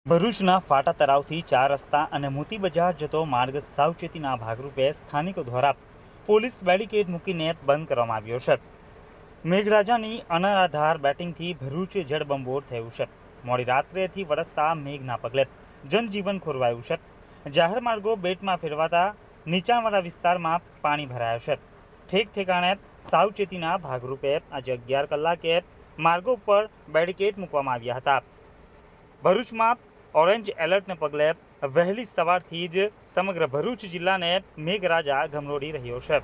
ભરૂચના ફાટા તળાવથી 4 રસ્તા અને મોતી બજાર જતો માર્ગ સાવચેતીના ભાગરૂપે સ્થાનિકો દ્વારા પોલીસ બેરિકેડ મૂકીને બંધ કરવામાં આવ્યો છે। મેઘરાજાની અનરાધાર બેટિંગથી ભરૂચ જળબંબોળ થયું છે। મોડી રાત્રેથી વરસતા મેઘના પગલે જનજીવન ખોરવાયું છે। જાહેર માર્ગો બેટમાં ફેરવાતા નીચાણવાળા વિસ્તારમાં પાણી ભરાયા છે। ઠેક ઠેકાણે સાવચેતીના ભાગરૂપે આજે 11 કલાકે માર્ગો પર બેરિકેડ મૂકવામાં આવ્યા હતા। ભરૂચમાં ઓરેન્જ એલર્ટને પગલે વહેલી સવારથી જ સમગ્ર ભરૂચ જિલ્લાને મેઘરાજા ગમરોડી રહ્યો છે।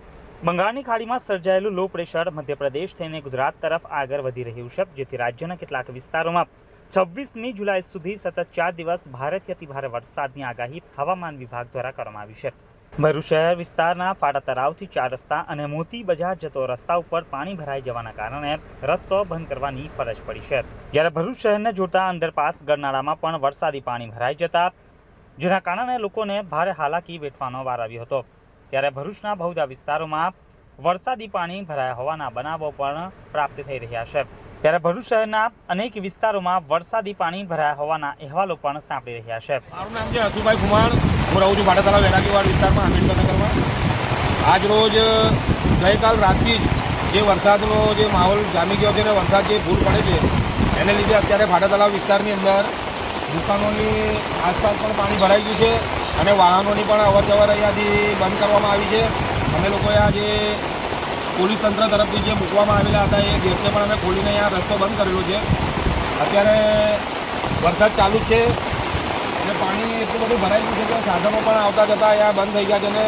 બંગાળની ખાડીમાં સર્જાયેલું લો પ્રેશર મધ્યપ્રદેશ થઈને ગુજરાત તરફ આગળ વધી રહ્યું છે, જેથી રાજ્યના કેટલાક વિસ્તારોમાં 26મી જુલાઈ સુધી સતત 4 દિવસ ભારેથી અતિભારે વરસાદની આગાહી હવામાન વિભાગ દ્વારા કરવામાં આવી છે। ભરૂચ શહેર વિસ્તારના ફાટા તળાવથી 4 રસ્તા અને મોતી બજાર જતો રસ્તા ઉપર પાણી ભરાઈ જવાના કારણે રસ્તો બંધ કરવાની ફરજ પડી છે। જ્યારે ભરૂચ શહેરને જોડતા અંડરપાસ ગરનાળામાં પણ વરસાદી પાણી ભરાઈ જતા જેના કારણે લોકોને ભારે હાલાકી વેઠવાનો વાર આવ્યો હતો। ત્યારે ભરૂચના બહુધા વિસ્તારોમાં વરસાદી પાણી ભરાયા હોવાના બનાવો પણ પ્રાપ્ત થઈ રહ્યા છે। ત્યારે ભરૂચ શહેરના અનેક વિસ્તારોમાં વરસાદી પાણી ભરાયા હોવાના અહેવાલો પણ સાંપડી રહ્યા છે। મારું નામ છે હસુભાઈ કુમાર, હું રહું છું ફાટા તળાવ વેરાગીવાડ વિસ્તારમાં, આંબેડકરનગરમાં। આજ રોજ ગઈકાલ રાતથી જે વરસાદનો જે માહોલ જામી ગયો છે અને વરસાદ જે ભૂલ પડે છે એને લીધે અત્યારે ફાટા તળાવ વિસ્તારની અંદર દુકાનોની આસપાસ પણ પાણી ભરાઈ ગયું છે અને વાહનોની પણ અવરજવર અહીંયાથી બંધ કરવામાં આવી છે। અમે લોકોએ આજે પોલીસ તંત્ર તરફથી જે મૂકવામાં આવેલા હતા એ ગેટને પણ અમે ખોલીને અહીંયા રસ્તો બંધ કરેલો છે। અત્યારે વરસાદ ચાલુ જ છે અને પાણી એટલું બધું ભરાઈ ગયું છે કે સાધનો પણ આવતા જતા અહીંયા બંધ થઈ ગયા છે અને